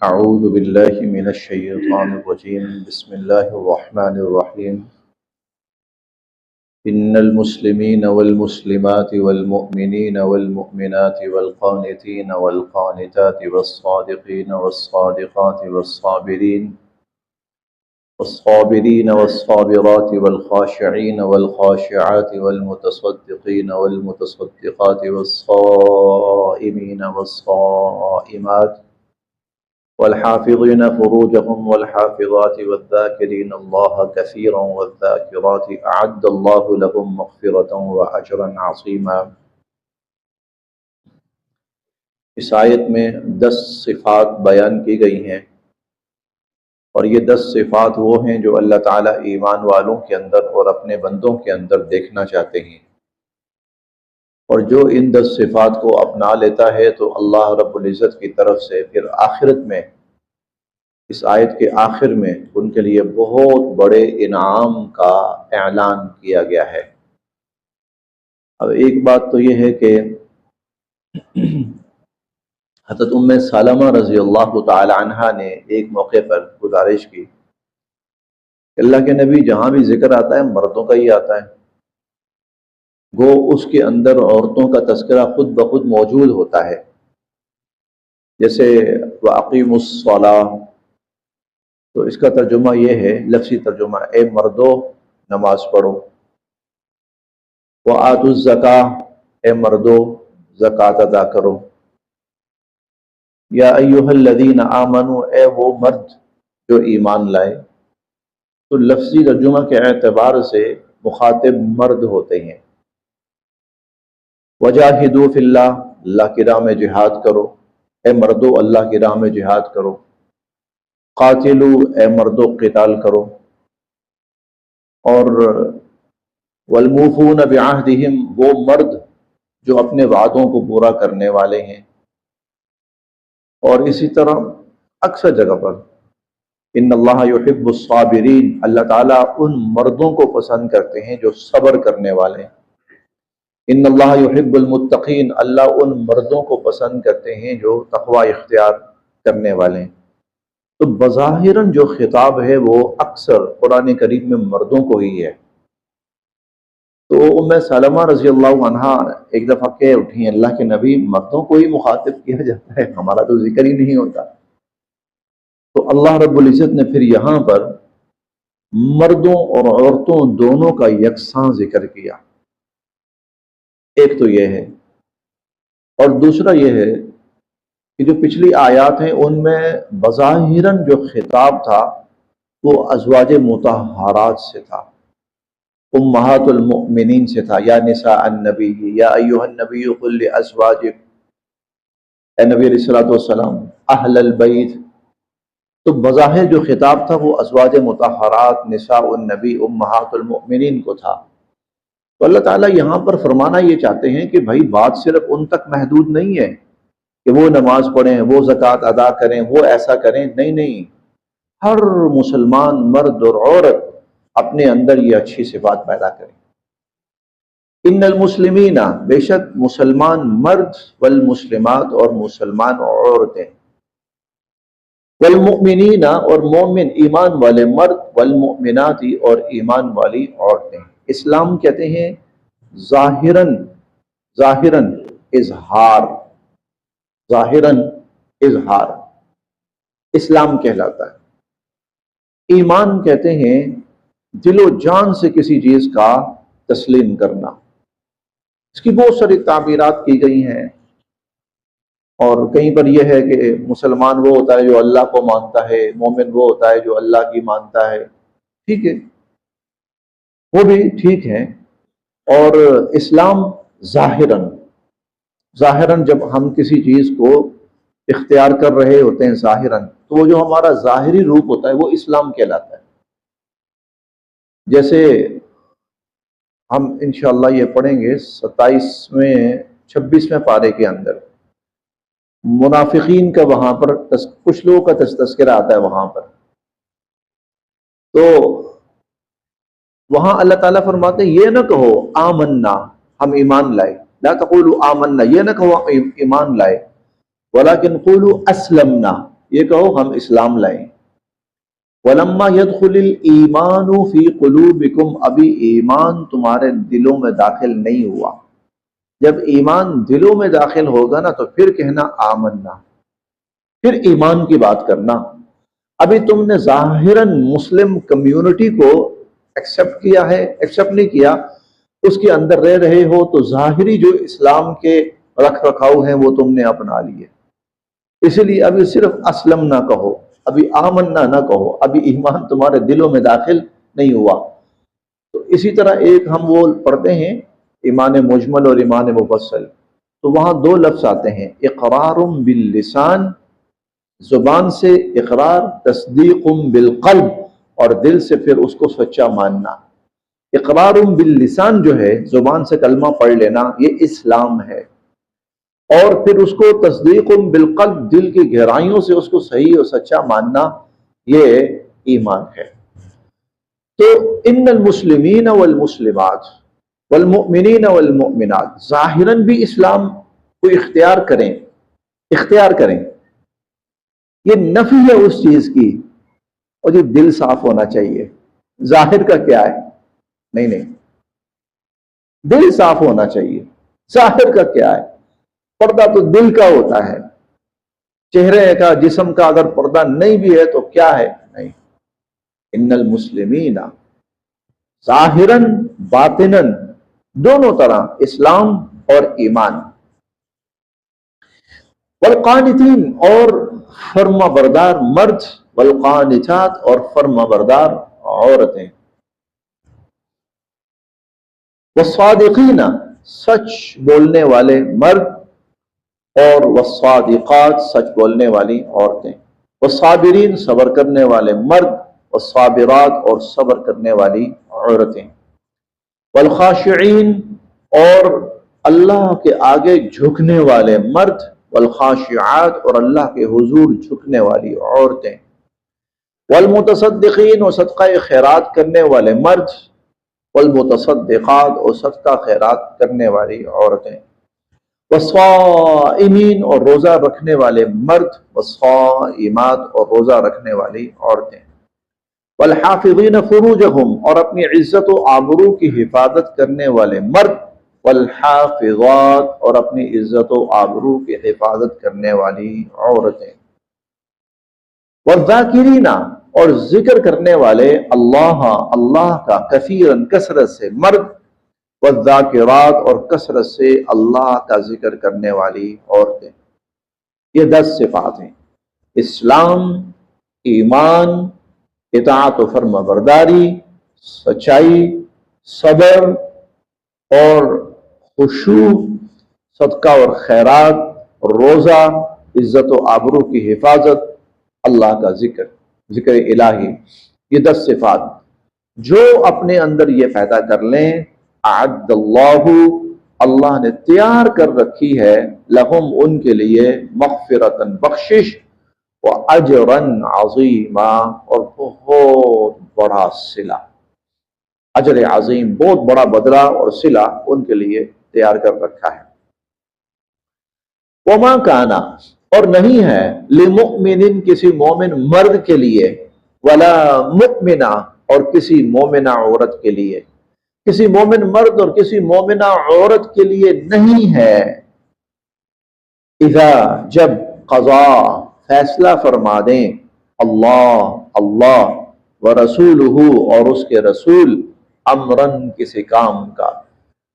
أعوذ بالله من الشيطان الرجيم بسم الله الرحمن الرحيم إن المسلمين والمسلمات والمؤمنين والمؤمنات والقانتين والقانتات والصادقين والصادقات والصابرين والصابرات والخاشعين والخاشعات والمتصدقين والمتصدقات والصائمين والصائمات والحافظين فروجهم والحافظات والذاكرين الله كثيرا والذاكرات أعد الله لهم مغفرة وأجرا عظيما۔ اس آیت میں 10 صفات بیان کی گئی ہیں، اور یہ 10 صفات وہ ہیں جو اللہ تعالیٰ ایمان والوں کے اندر اور اپنے بندوں کے اندر دیکھنا چاہتے ہیں، اور جو ان 10 صفات کو اپنا لیتا ہے تو اللہ رب العزت کی طرف سے پھر آخرت میں، اس آیت کے آخر میں ان کے لیے بہت بڑے انعام کا اعلان کیا گیا ہے۔ اب ایک بات تو یہ ہے کہ حضرت ام سلمہ رضی اللہ تعالی عنہا نے ایک موقع پر گزارش کی کہ اللہ کے نبی، جہاں بھی ذکر آتا ہے مردوں کا ہی آتا ہے، گو اس کے اندر عورتوں کا تذکرہ خود بخود موجود ہوتا ہے، جیسے وَأَقِيمُوا الصَّلَاةَ، تو اس کا ترجمہ یہ ہے، لفظی ترجمہ، اے مردو نماز پڑھو۔ وَآتُوا الزَّكَاةَ، اے مردو زکوٰۃ ادا کرو۔ یا ایھا الذین آمنوا، اے وہ مرد جو ایمان لائے۔ تو لفظی ترجمہ کے اعتبار سے مخاطب مرد ہوتے ہیں۔ وجاہدوا فی اللہ، اللہ کی راہ میں جہاد کرو، اے مردو اللہ کی راہ میں جہاد کرو۔ قاتلو، اے مردو قتال کرو۔ اور والموفون بعہدہم، وہ مرد جو اپنے وعدوں کو پورا کرنے والے ہیں۔ اور اسی طرح اکثر جگہ پر ان اللہ یحب الصابرین، اللہ تعالیٰ ان مردوں کو پسند کرتے ہیں جو صبر کرنے والے ہیں۔ ان اللہ یحب المتقین، اللہ ان مردوں کو پسند کرتے ہیں جو تقوی اختیار کرنے والے ہیں۔ تو بظاہراً جو خطاب ہے وہ اکثر قرآن کریم میں مردوں کو ہی ہے۔ تو ام سلمہ رضی اللہ عنہا ایک دفعہ کہہ اٹھی ہیں، اللہ کے نبی، مردوں کو ہی مخاطب کیا جاتا ہے، ہمارا تو ذکر ہی نہیں ہوتا۔ تو اللہ رب العزت نے پھر یہاں پر مردوں اور عورتوں دونوں کا یکساں ذکر کیا۔ ایک تو یہ ہے، اور دوسرا یہ ہے کہ جو پچھلی آیات ہیں ان میں بظاہراً جو خطاب تھا وہ ازواج مطہرات سے تھا، امہات المؤمنین سے تھا، یا نساء النبی، یا ایھا النبی قل لازواجک، اے نبی علیہ الصلوۃ والسلام، اہل البیت۔ تو بظاہر جو خطاب تھا وہ ازواج مطہرات، نساء النبی، امہات المؤمنین کو تھا۔ تو اللہ تعالیٰ یہاں پر فرمانا یہ چاہتے ہیں کہ بھائی بات صرف ان تک محدود نہیں ہے کہ وہ نماز پڑھیں، وہ زکوٰۃ ادا کریں، وہ ایسا کریں، نہیں، ہر مسلمان مرد اور عورت اپنے اندر یہ اچھی صفات پیدا کریں۔ ان المسلمین، بے شک مسلمان مرد، والمسلمات، اور مسلمان عورتیں، والمؤمنین، اور مومن ایمان والے مرد، والمؤمنات، اور ایمان والی عورتیں۔ اسلام کہتے ہیں ظاہراً اظہار، ظاہراً اظہار اسلام کہلاتا ہے۔ ایمان کہتے ہیں دل و جان سے کسی چیز کا تسلیم کرنا۔ اس کی بہت ساری تعبیرات کی گئی ہیں، اور کہیں پر یہ ہے کہ مسلمان وہ ہوتا ہے جو اللہ کو مانتا ہے، مومن وہ ہوتا ہے جو اللہ کی مانتا ہے، ٹھیک ہے، وہ بھی ٹھیک ہے۔ اور اسلام ظاہراً جب ہم کسی چیز کو اختیار کر رہے ہوتے ہیں ظاہراً، تو وہ جو ہمارا ظاہری روپ ہوتا ہے وہ اسلام کہلاتا ہے۔ جیسے ہم انشاءاللہ یہ پڑھیں گے 26ویں پارے کے اندر منافقین کا، وہاں پر کچھ لوگوں کا تذکرہ آتا ہے وہاں پر۔ تو وہاں اللہ تعالیٰ فرماتے ہیں یہ نہ کہو آمنا، ہم ایمان لائے، لا تقولوا آمنا، یہ نہ کہو ایمان لائے، ولیکن قولوا اسلمنا، یہ کہو ہم اسلام لائیں۔ وَلَمَّا يَدْخُلِ الْإِيمَانُ فِي قُلُوبِكُمْ، ابھی ایمان تمہارے دلوں میں داخل نہیں ہوا۔ جب ایمان دلوں میں داخل ہوگا نا تو پھر کہنا آمنا، پھر ایمان کی بات کرنا۔ ابھی تم نے ظاہراً مسلم کمیونٹی کو ایکسپٹ کیا ہے، ایکسپٹ نہیں کیا، اس کے اندر رہ رہے ہو تو ظاہری جو اسلام کے رکھ رکھاؤ ہیں وہ تم نے اپنا لیے۔ اسی لیے ابھی صرف اسلم نہ کہو، ابھی آمنا نہ کہو، ابھی ایمان تمہارے دلوں میں داخل نہیں ہوا۔ تو اسی طرح ایک ہم وہ پڑھتے ہیں ایمان مجمل اور ایمان مفصل، تو وہاں دو لفظ آتے ہیں، اقرار باللسان، زبان سے اقرار، تصدیق بالقلب، اور دل سے پھر اس کو سچا ماننا۔ اقرار باللسان جو ہے زبان سے کلمہ پڑھ لینا، یہ اسلام ہے، اور پھر اس کو تصدیق بالقلب، دل کی گہرائیوں سے اس کو صحیح اور سچا ماننا، یہ ایمان ہے۔ تو ان المسلمین والمسلمات والمؤمنین والمؤمنات، ظاہراً بھی اسلام کو اختیار کریں، اختیار کریں، یہ نفی ہے اس چیز کی، اور یہ دل صاف ہونا چاہیے۔ ظاہر کا کیا ہے؟ نہیں، دل صاف ہونا چاہیے۔ ظاہر کا کیا ہے؟ پردہ تو دل کا ہوتا ہے، چہرے کا، جسم کا اگر پردہ نہیں بھی ہے تو کیا ہے؟ نہیں۔ ان المسلمین، ظاہراً باطناً دونوں طرح اسلام اور ایمان۔ والقانتین، اور فرما بردار مرد، والقانتات، اور فرما بردار عورتیں، والصادقین، سچ بولنے والے مرد، اور والصادقات، سچ بولنے والی عورتیں، والصابرین، صبر کرنے والے مرد، والصابرات، اور صبر کرنے والی عورتیں، والخاشعین، اور اللہ کے آگے جھکنے والے مرد، والخاشعات، اور اللہ کے حضور جھکنے والی عورتیں، والمتصدقین، اور صدقہ خیرات کرنے والے مرد، والمتصدقات، اور صدقہ خیرات کرنے والی عورتیں، والصائمین، اور روزہ رکھنے والے مرد، والصائمات، اور روزہ رکھنے والی عورتیں، والحافظین فروجہم، اور اپنی عزت و آبرو کی حفاظت کرنے والے مرد، والحافظات، اور اپنی عزت و آبرو کی حفاظت کرنے والی عورتیں، والذاکرین، اور ذکر کرنے والے اللہ کا کثیراً، کثرت سے مرد، والذاکرات، اور کثرت سے اللہ کا ذکر کرنے والی عورتیں۔ یہ 10 صفات ہیں: اسلام، ایمان، اطاعت و فرما برداری، سچائی، صبر اور خشوع، صدقہ اور خیرات، روزہ، عزت و آبرو کی حفاظت، اللہ کا ذکر، ذکر الہی، یہ 10 صفات جو اپنے اندر یہ پیدا کر لیں، اعد اللہ نے تیار کر رکھی ہے، لہم، ان کے لیے، مغفرتاً، بخشش، واجراً عظیما، اور بہت بڑا صلہ، اجر عظیم، بہت بڑا بدلہ اور صلہ ان کے لیے تیار کر رکھا ہے۔ وما کانا، اور نہیں ہے، لمؤمن، کسی مومن مرد کے لیے، ولا مؤمنہ، اور کسی مومنہ عورت کے لیے، کسی مومن مرد اور کسی مومنہ عورت کے لیے نہیں ہے، اذا، جب، قضا، فیصلہ فرما دیں، اللہ ورسولہ، اور اس کے رسول، امرن، کسی کام کا،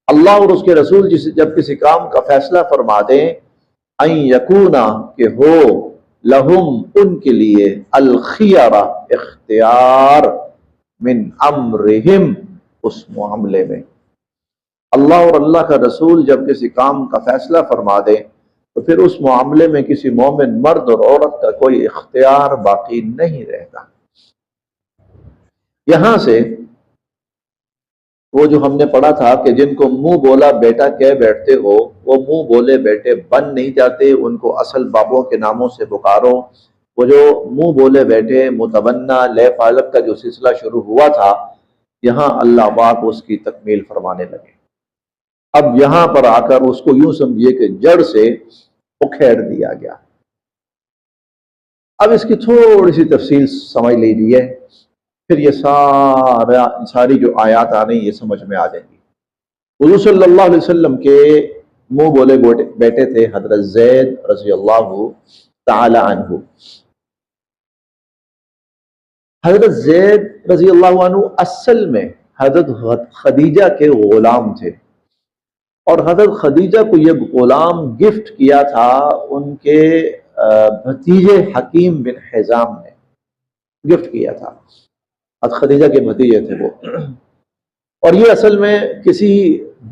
اللہ اور اس کے رسول جب کسی کام کا فیصلہ فرما دیں، ان یکونا، کہ ہو، لہم، ان کے لیے، الخیارہ، اختیار، من امرہم، اس معاملے میں، اللہ اور اللہ کا رسول جب کسی کام کا فیصلہ فرما دیں تو پھر اس معاملے میں کسی مومن مرد اور عورت کا کوئی اختیار باقی نہیں رہتا۔ یہاں سے وہ جو ہم نے پڑھا تھا کہ جن کو منہ بولا بیٹا کہہ بیٹھتے ہو، وہ منہ بولے بیٹے بن نہیں جاتے، ان کو اصل بابوں کے ناموں سے پکارو۔ وہ جو منہ بولے بیٹے، متبنہ، لے پالک کا جو سلسلہ شروع ہوا تھا، یہاں اللہ پاک اس کی تکمیل فرمانے لگے۔ اب یہاں پر آ کر اس کو یوں سمجھیے کہ جڑ سے اکھیڑ دیا گیا۔ اب اس کی تھوڑی سی تفصیل سمجھ لیجیے، پھر یہ ساری جو آیات آ رہی ہیں یہ سمجھ میں آ جائیں گی۔ حضور صلی اللہ علیہ وسلم کے منہ بولے بیٹے تھے حضرت زید رضی اللہ تعالی عنہ۔ حضرت زید رضی اللہ عنہ اصل میں حضرت خدیجہ کے غلام تھے، اور حضرت خدیجہ کو یہ غلام گفٹ کیا تھا ان کے بھتیجے حکیم بن حزام نے گفٹ کیا تھا۔ حضرت خدیجہ کے بھتیجے تھے وہ، اور یہ اصل میں کسی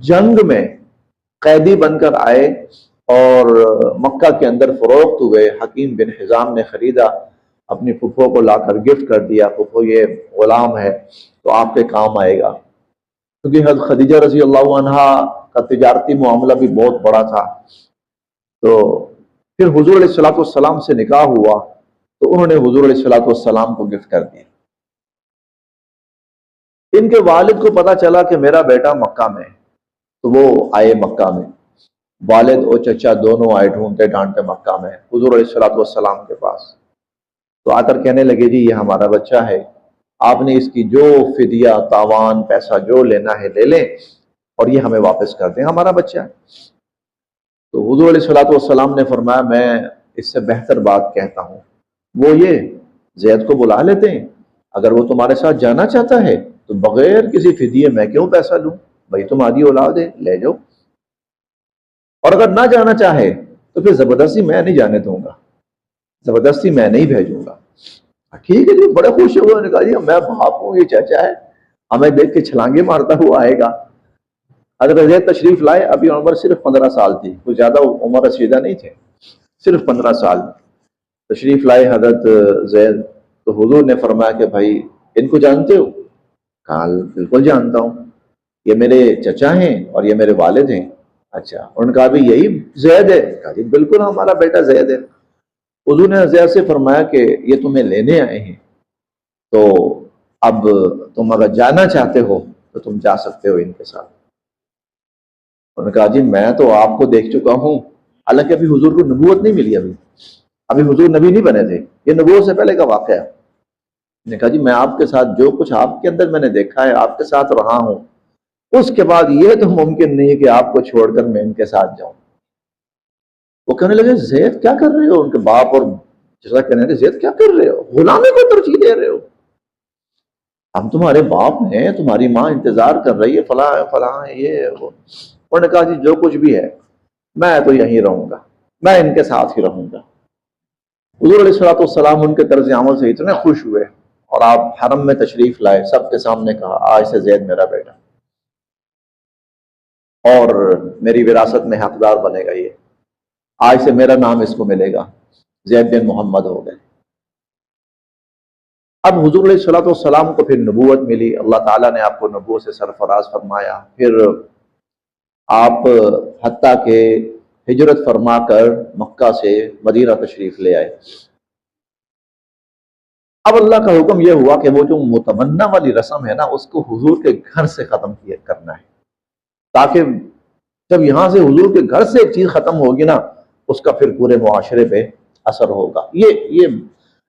جنگ میں قیدی بن کر آئے اور مکہ کے اندر فروخت ہوئے۔ حکیم بن حزام نے خریدا، اپنی پھپھو کو لا کر گفٹ کر دیا، پھپھو یہ غلام ہے تو آپ کے کام آئے گا، کیونکہ حضرت خدیجہ رضی اللہ عنہا کا تجارتی معاملہ بھی بہت بڑا تھا۔ تو پھر حضور علیہ الصلوۃ والسلام سے نکاح ہوا تو انہوں نے حضور علیہ الصلوۃ والسلام کو گفٹ کر دیا۔ ان کے والد کو پتا چلا کہ میرا بیٹا مکہ میں، تو وہ آئے مکہ میں، والد اور چچا دونوں آئے ڈھونڈتے ڈھانڈتے مکہ میں حضور علیہ الصلوۃ والسلام کے پاس۔ تو آ کر کہنے لگے جی یہ ہمارا بچہ ہے، آپ نے اس کی جو فدیہ تاوان پیسہ جو لینا ہے لے لیں اور یہ ہمیں واپس کر دیں، ہمارا بچہ ہے۔ تو حضور علیہ الصلوۃ والسلام نے فرمایا میں اس سے بہتر بات کہتا ہوں، وہ یہ زید کو بلا لیتے ہیں، اگر وہ تمہارے ساتھ جانا چاہتا ہے تو بغیر کسی فدیے میں کیوں پیسہ لوں، بھائی تمہاری اولاد ہے لے جاؤ، اور اگر نہ جانا چاہے تو پھر زبردستی میں نہیں جانے دوں گا، زبردستی میں نہیں بھیجوں گا۔ ٹھیک ہے جی، بڑے خوش ہوئے، انہوں نے کہا جی میں باپ ہوں، یہ چچا ہے، ہمیں دیکھ کے چھلانگے مارتا ہوا آئے گا۔ حضرت زید تشریف لائے، ابھی عمر صرف 15 سال تھی، کوئی زیادہ عمر رسیدہ نہیں تھے، صرف 15 سال تشریف لائے حضرت زید۔ تو حضور نے فرمایا کہ بھائی ان کو جانتے ہو؟ کہا بالکل جانتا ہوں، یہ میرے چچا ہیں اور یہ میرے والد ہیں۔ اچھا، انہوں نے کہا بھی یہی زید ہے؟ کہا جی بالکل ہمارا بیٹا زید ہے۔ حضور نے زید سے فرمایا کہ یہ تمہیں لینے آئے ہیں، تو اب تم اگر جانا چاہتے ہو تو تم جا سکتے ہو ان کے ساتھ۔ انہوں نے کہا جی میں تو آپ کو دیکھ چکا ہوں، حالانکہ ابھی حضور کو نبوت نہیں ملی، ابھی حضور نبی نہیں بنے تھے، یہ نبوت سے پہلے کا واقعہ ہے۔ نے کہا جی میں آپ کے ساتھ جو کچھ آپ کے اندر میں نے دیکھا ہے آپ کے ساتھ رہا ہوں، اس کے بعد یہ تو ممکن نہیں کہ آپ کو چھوڑ کر میں ان کے ساتھ جاؤں۔ وہ کہنے لگے زید کیا کر رہے ہو؟ ان کے باپ اور جیسا کہنے لگے زید کیا کر رہے ہو، غلامی کو ترجیح دے رہے ہو، ہم تمہارے باپ ہیں، تمہاری ماں انتظار کر رہی ہے، فلاں ہے فلاں ہے یہ وہ۔ انہوں نے کہا جی جو کچھ بھی ہے میں تو یہیں رہوں گا، میں ان کے ساتھ ہی رہوں گا۔ حضور علیہ الصلوۃ والسلام ان کے طرز عمل سے اتنے خوش ہوئے اور آپ حرم میں تشریف لائے، سب کے سامنے کہا آج سے زید میرا بیٹا اور میری وراثت میں حقدار بنے گا، یہ آج سے میرا نام اس کو ملے گا، زید بن محمد ہو گئے۔ اب حضور علیہ الصلوۃ والسلام کو پھر نبوت ملی، اللہ تعالیٰ نے آپ کو نبوت سے سرفراز فرمایا، پھر آپ حتیٰ کہ ہجرت فرما کر مکہ سے مدینہ تشریف لے آئے۔ اب اللہ کا حکم یہ ہوا کہ وہ جو متمنہ والی رسم ہے نا اس کو حضور کے گھر سے ختم کرنا ہے، تاکہ جب یہاں سے حضور کے گھر سے ایک چیز ختم ہوگی نا اس کا پھر پورے معاشرے پہ اثر ہوگا۔ یہ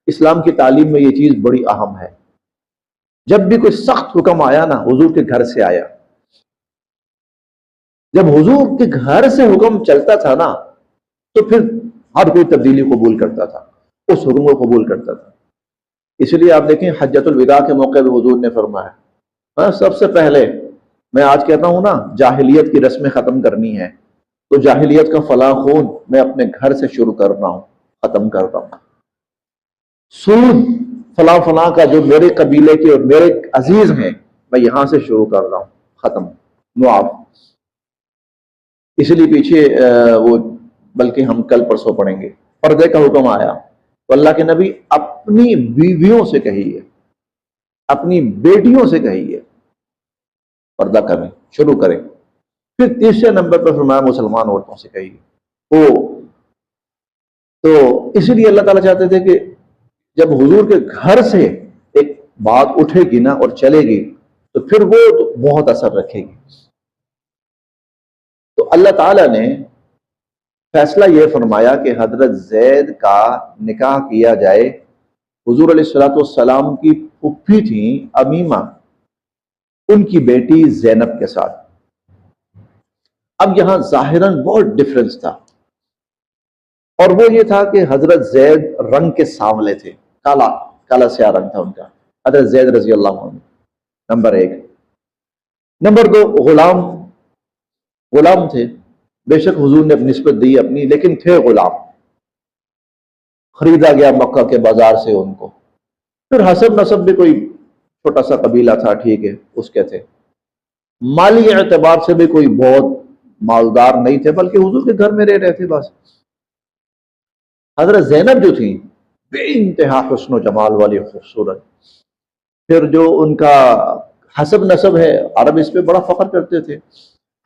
اسلام کی تعلیم میں یہ چیز بڑی اہم ہے۔ جب بھی کوئی سخت حکم آیا نا حضور کے گھر سے آیا، جب حضور کے گھر سے حکم چلتا تھا نا تو پھر ہر کوئی تبدیلی قبول کرتا تھا، اس حکم کو قبول کرتا تھا۔ اس لیے آپ دیکھیں حجۃ الوداع کے موقع پہ حضور نے فرمایا سب سے پہلے میں آج کہتا ہوں نا جاہلیت کی رسمیں ختم کرنی ہے تو جاہلیت کا فلاں خون میں اپنے گھر سے شروع کر رہا ہوں، ختم کر رہا ہوں۔ سود فلاں فلاں کا جو میرے قبیلے کے اور میرے عزیز ہیں میں یہاں سے شروع کر رہا ہوں، ختم، معاف۔ اس لیے پیچھے وہ بلکہ ہم کل پرسوں پڑھیں گے، پردے کا حکم آیا تو اللہ کے نبی اپنی بیویوں سے کہیے، اپنی بیٹیوں سے کہیے پردہ کریں، شروع کریں۔ پھر تیسرے نمبر پر فرمایا مسلمان عورتوں سے کہیے۔ تو اسی لیے اللہ تعالیٰ چاہتے تھے کہ جب حضور کے گھر سے ایک بات اٹھے گی نا اور چلے گی تو پھر وہ بہت اثر رکھے گی۔ تو اللہ تعالیٰ نے فیصلہ یہ فرمایا کہ حضرت زید کا نکاح کیا جائے حضور علیہ الصلوۃ والسلام کی پھوپھی تھیں امیمہ، ان کی بیٹی زینب کے ساتھ۔ اب یہاں ظاہراً بہت ڈفرنس تھا، اور وہ یہ تھا کہ حضرت زید رنگ کے سانولے تھے، کالا کالا سیاہ رنگ تھا ان کا، حضرت زید رضی اللہ عنہ، نمبر ایک۔ نمبر دو، غلام تھے، بے شک حضور نے نسبت دی اپنی، لیکن تھے غلام، خریدا گیا مکہ کے بازار سے ان کو۔ پھر حسب نسب بھی کوئی چھوٹا سا قبیلہ تھا، ٹھیک ہے، اس کے تھے۔ مالی اعتبار سے بھی کوئی بہت مالدار نہیں تھے، بلکہ حضور کے گھر میں رہ رہے تھے بس۔ حضرت زینب جو تھیں بے انتہا حسن و جمال والی، خوبصورت۔ پھر جو ان کا حسب نسب ہے، عرب اس پہ بڑا فخر کرتے تھے،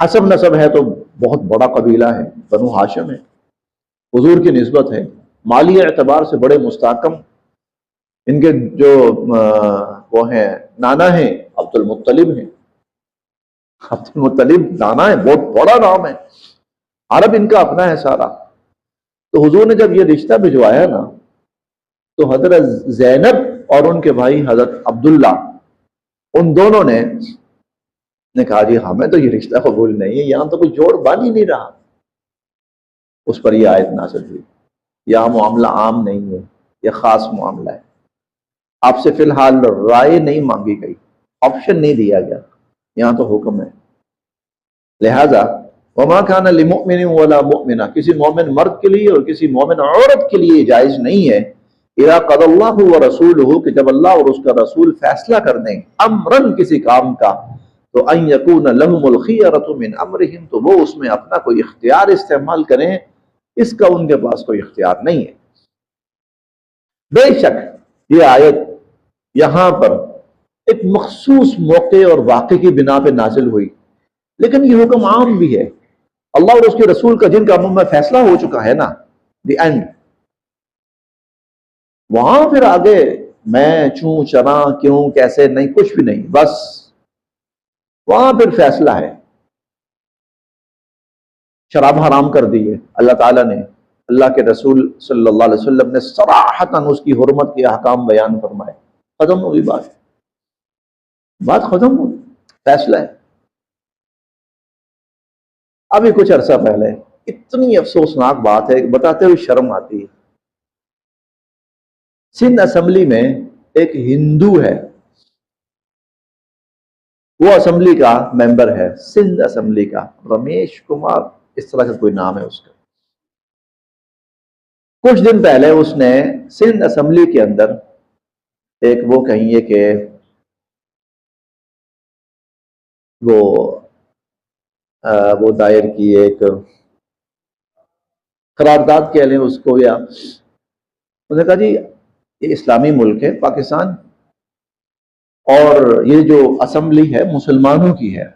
حسب نسب ہے تو بہت بڑا قبیلہ ہے، بنو ہاشم ہے، حضور کی نسبت ہے، مالی اعتبار سے بڑے مستحکم۔ ان کے جو وہ ہیں نانا ہیں، عبد المطلب ہیں، عبد المطلب نانا ہے، بہت بڑا نام ہے، عرب ان کا اپنا ہے سارا۔ تو حضور نے جب یہ رشتہ بھجوایا نا، تو حضرت زینب اور ان کے بھائی حضرت عبداللہ، ان دونوں نے کہا جی ہمیں تو یہ رشتہ قبول نہیں ہے، یہاں تو کوئی جوڑ بن ہی نہیں رہا۔ اس پر یہ آیت نازل ہوئی، یہاں معاملہ عام نہیں ہے، یہ خاص معاملہ ہے، آپ سے فی الحال رائے نہیں مانگی گئی، آپشن نہیں دیا گیا، یہاں تو حکم ہے۔ لہذا وما كان لمؤمن ولا مؤمنہ، کسی مومن مرد کے لیے اور کسی مومن عورت کے لیے جائز نہیں ہے، اذا قضى اللہ ورسولہ، کہ جب اللہ اور اس کا رسول فیصلہ کر دیں امرن کسی کام کا، تو ان یکون لهم الخیرۃ من امرہم، تو وہ اس میں اپنا کوئی اختیار استعمال کریں، اس کا ان کے پاس کوئی اختیار نہیں ہے۔ بے شک یہ آیت یہاں پر ایک مخصوص موقع اور واقعے کی بنا پہ نازل ہوئی، لیکن یہ حکم عام بھی ہے۔ اللہ اور اس کے رسول کا جن کا منہ میں فیصلہ ہو چکا ہے نا، دی اینڈ، وہاں پھر آگے میں چوں چراں کیوں کیسے نہیں، کچھ بھی نہیں، بس وہاں پھر فیصلہ ہے۔ شراب حرام کر دی ہے اللہ تعالیٰ نے، اللہ کے رسول صلی اللہ علیہ وسلم نے صراحتاً اس کی حرمت کے احکام بیان فرمائے، ختم ہوگی بات ختم ہوگی، فیصلہ ہے۔ ابھی کچھ عرصہ پہلے اتنی افسوسناک بات ہے کہ بتاتے ہوئے شرم آتی ہے، سندھ اسمبلی میں ایک ہندو ہے، وہ اسمبلی کا ممبر ہے، سندھ اسمبلی کا، رمیش کمار اس طرح کا کوئی نام ہے اس کا۔ کچھ دن پہلے اس نے سندھ اسمبلی کے اندر ایک وہ کہیے کہ وہ دائر کی ایک قرارداد کہہ لیں اس کو، یا انہوں نے کہا جی یہ اسلامی ملک ہے پاکستان، اور یہ جو اسمبلی ہے مسلمانوں کی ہے،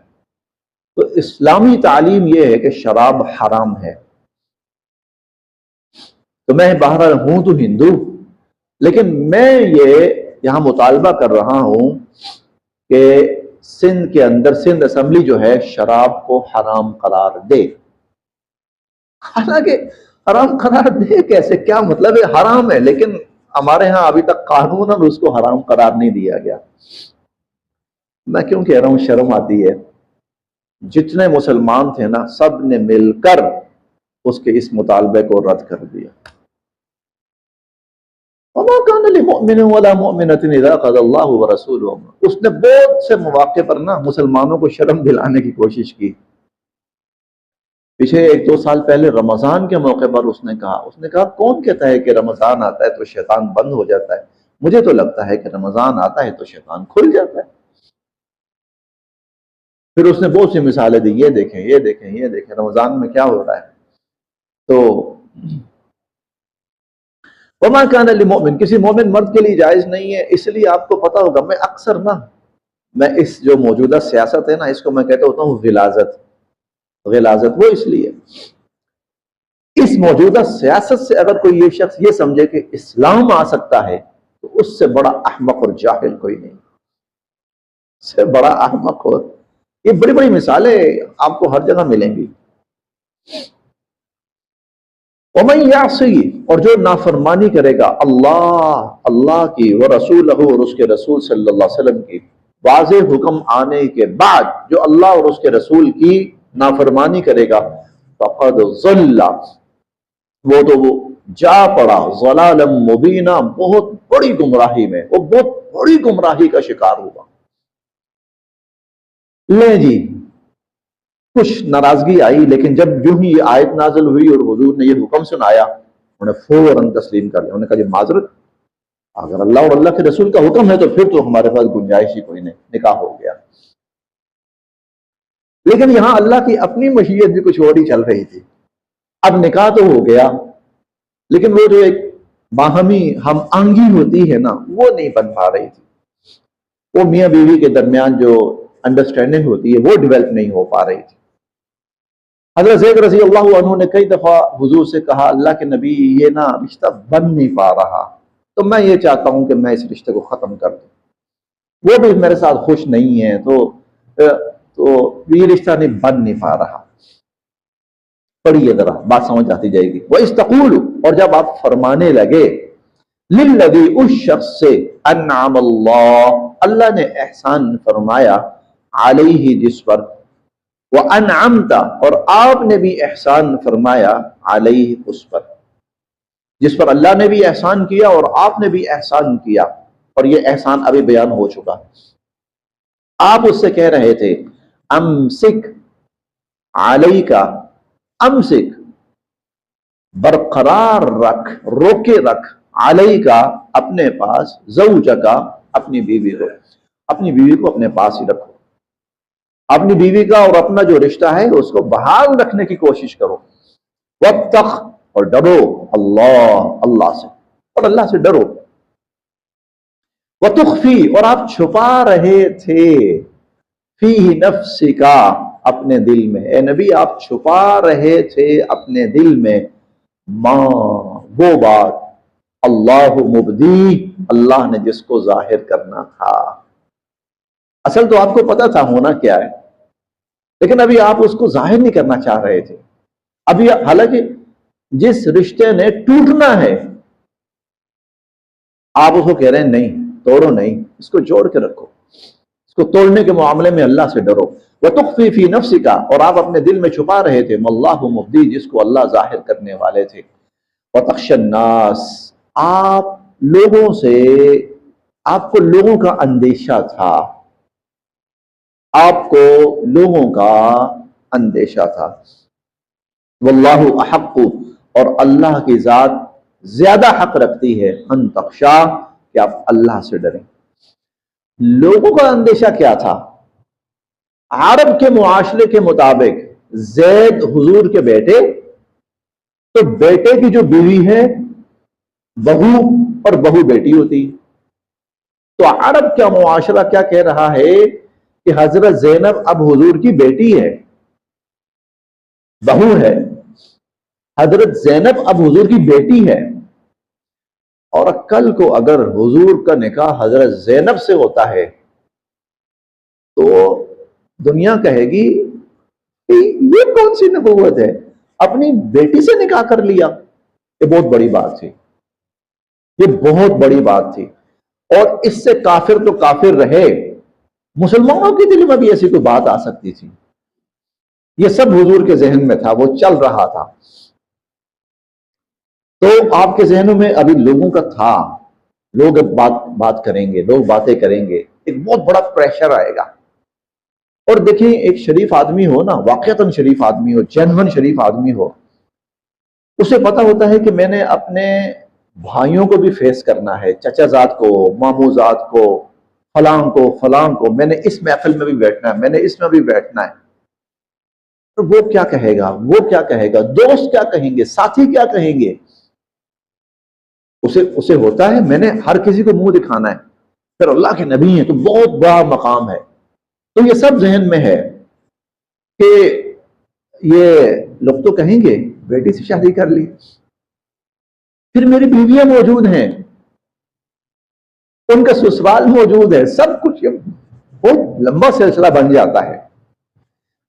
تو اسلامی تعلیم یہ ہے کہ شراب حرام ہے۔ تو میں بہرحال ہوں تو ہندو، لیکن میں یہ یہاں مطالبہ کر رہا ہوں کہ سندھ کے اندر سندھ اسمبلی جو ہے شراب کو حرام قرار دے۔ حالانکہ حرام قرار دے کیسے، کیا مطلب ہے؟ حرام ہے، لیکن ہمارے ہاں ابھی تک قانوناً اس کو حرام قرار نہیں دیا گیا۔ میں کیوں کہہ رہا ہوں شرم آتی ہے، جتنے مسلمان تھے نا سب نے مل کر اس کے اس مطالبے کو رد کر دیا۔ وما كان لمؤمن ولا مؤمنة اذا قضى الله ورسوله امرا، اس نے بہت سے مواقع پر نا مسلمانوں کو شرم دلانے کی کوشش کی۔ پیچھے 1-2 سال پہلے رمضان کے موقع پر اس نے کہا کون کہتا ہے کہ رمضان آتا ہے تو شیطان بند ہو جاتا ہے؟ مجھے تو لگتا ہے کہ رمضان آتا ہے تو شیطان کھل جاتا ہے۔ پھر اس نے بہت سی مثالیں دی، یہ دیکھیں یہ دیکھیں یہ دیکھیں رمضان میں کیا ہو رہا ہے۔ تو وما كان للمؤمن، کسی مومن مرد کے لیے جائز نہیں ہے، اس لیے آپ کو پتا ہوگا میں اس جو موجودہ سیاست ہے نا اس کو میں کہتا ہوتا ہوں غلاظت، وہ اس لیے اس موجودہ سیاست سے اگر کوئی یہ شخص یہ سمجھے کہ اسلام آ سکتا ہے تو اس سے بڑا احمق اور جاہل کوئی نہیں، اس سے بڑا احمق اور یہ بڑی بڑی مثالیں آپ کو ہر جگہ ملیں گی۔ وَمَن يَعْصِ، اور جو نافرمانی کرے گا اللہ کی، و رسولہ، اور اس کے رسول صلی اللہ علیہ وسلم کی، واضح حکم آنے کے بعد جو اللہ اور اس کے رسول کی نافرمانی کرے گا، فقد ضل، وہ جا پڑا، ضلالا مبینا، بہت بڑی گمراہی میں، وہ بہت بڑی گمراہی کا شکار ہوا۔ لیں جی، کچھ ناراضگی آئی، لیکن جب جو ہی یہ آیت نازل ہوئی اور حضور نے یہ حکم سنایا، انہوں نے فوراً تسلیم کر لیا۔ انہوں نے کہا یہ معذرت، اگر اللہ اور اللہ کے رسول کا حکم ہے تو پھر تو ہمارے پاس گنجائش ہی کوئی نہیں، نکاح ہو گیا۔ لیکن یہاں اللہ کی اپنی مشیت بھی کچھ اور ہی چل رہی تھی۔ اب نکاح تو ہو گیا، لیکن وہ جو ایک باہمی ہم آہنگی ہوتی ہے نا، وہ نہیں بن پا رہی تھی۔ وہ میاں بیوی کے درمیان جو انڈرسٹینڈنگ ہوتی ہے وہ ڈیولپ نہیں ہو پا رہی تھی۔ حضرت زید رضی اللہ عنہ نے کئی دفعہ حضور سے کہا، اللہ کے نبی یہ نا رشتہ بن نہیں پا رہا، تو میں یہ چاہتا ہوں کہ میں اس رشتے کو ختم کر دوں، وہ بھی میرے ساتھ خوش نہیں ہے، تو یہ رشتہ بن نہیں پا رہا۔ پڑھیے ذرا، بات سمجھ آتی جائے گی۔ وَإِسْتَقُولُ، اور جب آپ فرمانے لگے، لِلَّذِي، اس شخص سے، انعم اللہ نے احسان فرمایا، علیہ جس پر، وَأَنْعَمْتَ، اور آپ نے بھی احسان فرمایا، علیہ اس پر، جس پر اللہ نے بھی احسان کیا اور آپ نے بھی احسان کیا، اور یہ احسان ابھی بیان ہو چکا۔ آپ اس سے کہہ رہے تھے، امسک علیکا، امسک برقرار رکھ، روکے رکھ، علیکا اپنے پاس، زوجکا اپنی بیوی کو، اپنی بیوی کو اپنے پاس ہی رکھو، اپنی بیوی کا اور اپنا جو رشتہ ہے اس کو بحال رکھنے کی کوشش کرو۔ واتق، اور ڈرو، اللہ سے، اور اللہ سے ڈرو۔ وتخفی، اور آپ چھپا رہے تھے، فی نفسک، اپنے دل میں، اے نبی آپ چھپا رہے تھے اپنے دل میں، ماں وہ بات، اللہ مبدی، اللہ نے جس کو ظاہر کرنا تھا۔ اصل تو آپ کو پتا تھا ہونا کیا ہے، لیکن ابھی آپ اس کو ظاہر نہیں کرنا چاہ رہے تھے۔ ابھی حالانکہ جس رشتے نے ٹوٹنا ہے، آپ اس کو کہہ رہے ہیں نہیں توڑو، نہیں، اس کو جوڑ کے رکھو، اس کو توڑنے کے معاملے میں اللہ سے ڈرو۔ وَتُخْفِي فِي نَفْسِكَ، اور آپ اپنے دل میں چھپا رہے تھے، وَاللَّهُ مُبْدِي، جس کو اللہ ظاہر کرنے والے تھے۔ وَتَخْشَى النَّاسَ، آپ لوگوں سے، آپ کو لوگوں کا اندیشہ تھا، آپ کو لوگوں کا اندیشہ تھا۔ واللہ احق، اور اللہ کی ذات زیادہ حق رکھتی ہے، ان تخشا، کہ آپ اللہ سے ڈریں۔ لوگوں کا اندیشہ کیا تھا؟ عرب کے معاشرے کے مطابق زید حضور کے بیٹے، تو بیٹے کی جو بیوی ہے بہو، اور بہو بیٹی ہوتی، تو عرب کا معاشرہ کیا کہہ رہا ہے کہ حضرت زینب اب حضور کی بیٹی ہے، بہو ہے، حضرت زینب اب حضور کی بیٹی ہے، اور کل کو اگر حضور کا نکاح حضرت زینب سے ہوتا ہے تو دنیا کہے گی کہ یہ کون سی نبوت ہے، اپنی بیٹی سے نکاح کر لیا۔ یہ بہت بڑی بات تھی، یہ بہت بڑی بات تھی، اور اس سے کافر تو کافر رہے، مسلمانوں کے دل میں بھی ایسی کوئی بات آ سکتی تھی۔ یہ سب حضور کے ذہن میں تھا، وہ چل رہا تھا، تو آپ کے ذہنوں میں ابھی لوگوں کا تھا، لوگ بات کریں گے، لوگ باتیں کریں گے، ایک بہت بڑا پریشر آئے گا۔ اور دیکھیں ایک شریف آدمی ہو نا، واقعتاً شریف آدمی ہو، جینون شریف آدمی ہو، اسے پتا ہوتا ہے کہ میں نے اپنے بھائیوں کو بھی فیس کرنا ہے، چچا زاد کو، مامو زاد کو، فلاں کو، میں نے اس محفل میں بھی بیٹھنا ہے، میں نے اس میں بھی بیٹھنا ہے، تو وہ کیا کہے گا، وہ کیا کہے گا، دوست کیا کہیں گے، ساتھی کیا کہیں گے، اسے ہوتا ہے میں نے ہر کسی کو منہ دکھانا ہے، پھر اللہ کے نبی ہیں تو بہت بڑا مقام ہے، تو یہ سب ذہن میں ہے کہ یہ لوگ تو کہیں گے بیٹی سے شادی کر لی، پھر میری بیویاں موجود ہیں، ان کا سسرال موجود ہے، سب کچھ بہت لمبا سلسلہ بن جاتا ہے۔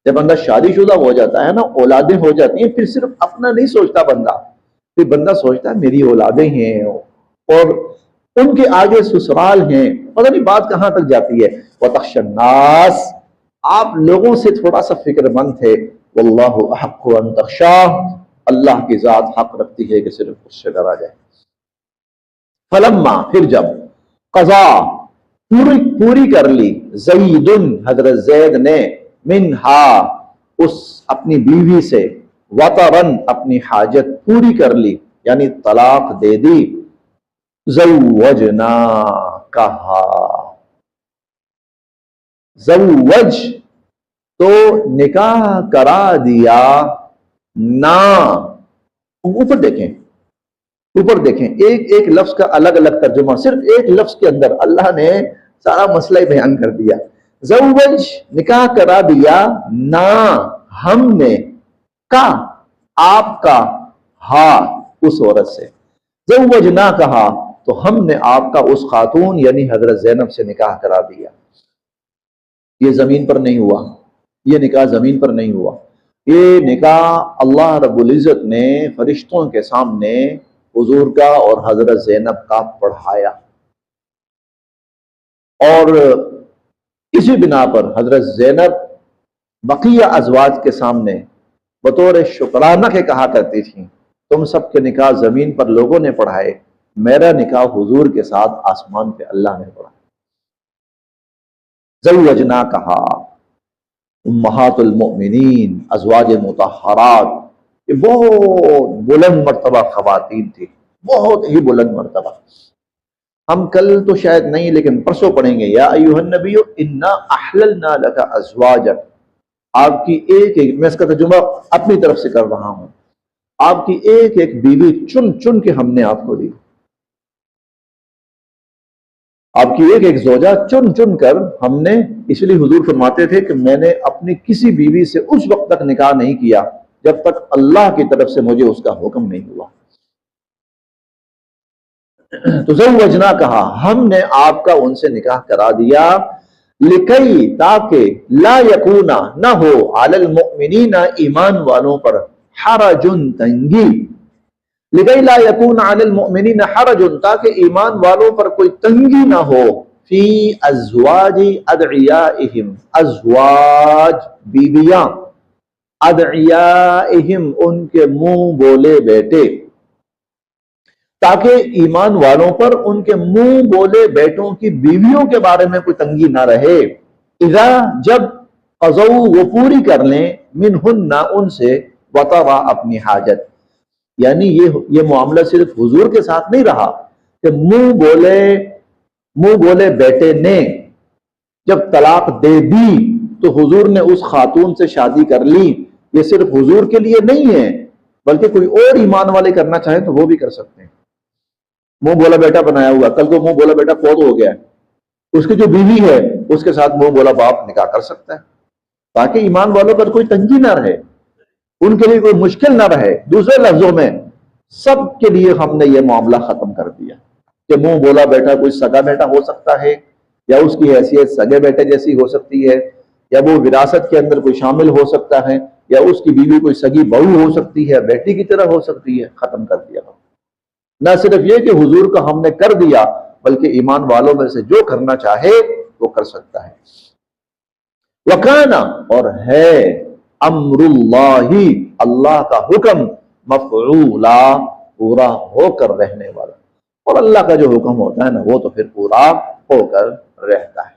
جب بندہ شادی شدہ ہو جاتا ہے نا، اولادیں ہو جاتی ہیں، پھر صرف اپنا نہیں سوچتا بندہ، کوئی بندہ سوچتا ہے میری اولادیں ہیں اور ان کے آگے سسرال ہیں، پتہ نہیں بات کہاں تک جاتی ہے. وَتَخْشَى النَّاسَ، آپ لوگوں سے تھوڑا سا فکر مند تھے. وَاللَّهُ أَحَقُّ أَن تَخْشَاهُ، اللہ کی ذات حق رکھتی ہے کہ صرف اس سے ڈرا جائے. فلما، پھر جب، قضا، پوری کر لی، زیدن، حضرت زید نے، منہا، اس اپنی بیوی سے، وطرن، اپنی حاجت پوری کر لی یعنی طلاق دے دی، زوجنا، کہا، زوج تو نکاح کرا دیا، نا، اوپر دیکھیں ایک ایک لفظ کا الگ الگ ترجمہ، صرف ایک لفظ کے اندر اللہ نے سارا مسئلہ بیان کر دیا. زوج، نکاح کرا دیا، نا، ہم نے، کا، آپ کا، ہاں، اس عورت سے. زوجنا، کہا تو ہم نے آپ کا اس خاتون یعنی حضرت زینب سے نکاح کرا دیا. یہ زمین پر نہیں ہوا، یہ نکاح زمین پر نہیں ہوا، یہ نکاح اللہ رب العزت نے فرشتوں کے سامنے حضور کا اور حضرت زینب کا پڑھایا. اور اسی بنا پر حضرت زینب بقیہ ازواج کے سامنے بطور شکرانہ کے کہا کرتی تھیں تم سب کے نکاح زمین پر لوگوں نے پڑھائے، میرا نکاح حضور کے ساتھ آسمان پہ اللہ نے پڑھا. زوجنا، کہا، امہات المؤمنین، ازواج مطہرات، یہ بہت بلند مرتبہ خواتین تھی، بہت ہی بلند مرتبہ. ہم کل تو شاید نہیں لیکن پرسوں پڑھیں گے، یا ایھا النبی انا احللنا لک ازواجک. آپ کی ایک ایک، میں اس کا ترجمہ اپنی طرف سے کر رہا ہوں، آپ کی ایک ایک بیوی چن چن کے ہم نے آپ کو دی. آپ کی ایک ایک زوجہ چن چن کر ہم نے، اس لیے حضور فرماتے تھے کہ میں نے اپنی کسی بیوی سے اس وقت تک نکاح نہیں کیا جب تک اللہ کی طرف سے مجھے اس کا حکم نہیں ہوا. تو زوجنا، کہا ہم نے آپ کا ان سے نکاح کرا دیا، لکئی، تاکہ، لا یکونا، نہ ہو، علی المؤمنین، ایمان والوں پر، حرج، تنگی، لکئی لا یکون علی المؤمنین حرج، تاکہ ایمان والوں پر کوئی تنگی نہ ہو، فی ازواج ادعیائہم، ازواج، بیویاں، ادعیائہم، ان کے منہ بولے بیٹے، تاکہ ایمان والوں پر ان کے منہ بولے بیٹوں کی بیویوں کے بارے میں کوئی تنگی نہ رہے. اذا، جب، قضوا، وہ پوری کر لیں، منہن، ان سے، وطرا، اپنی حاجت. یعنی یہ معاملہ صرف حضور کے ساتھ نہیں رہا کہ منہ بولے بیٹے نے جب طلاق دے دی تو حضور نے اس خاتون سے شادی کر لی. یہ صرف حضور کے لیے نہیں ہے بلکہ کوئی اور ایمان والے کرنا چاہیں تو وہ بھی کر سکتے ہیں. منہ بولا بیٹا بنایا ہوا، کل کو منہ بولا بیٹا فوت ہو گیا، اس کی جو بیوی ہے اس کے ساتھ منہ بولا باپ نکاح کر سکتا ہے، تاکہ ایمان والوں پر کوئی تنگی نہ رہے، ان کے لیے کوئی مشکل نہ رہے. دوسرے لفظوں میں سب کے لیے ہم نے یہ معاملہ ختم کر دیا کہ منہ بولا بیٹا کوئی سگا بیٹا ہو سکتا ہے یا اس کی حیثیت سگے بیٹے جیسی ہو سکتی ہے، یا وہ وراثت کے اندر کوئی شامل ہو سکتا ہے، یا اس کی بیوی کوئی سگی بہو ہو سکتی ہے، بیٹی کی طرح ہو سکتی ہے. ختم کر دیا. نہ صرف یہ کہ حضور کا ہم نے کر دیا بلکہ ایمان والوں میں سے جو کرنا چاہے وہ کر سکتا ہے. وَكَانَ، اور ہے، امر اللہ، اللہ کا حکم، مفعولا، پورا ہو کر رہنے والا. اور اللہ کا جو حکم ہوتا ہے نا وہ تو پھر پورا ہو کر رہتا ہے.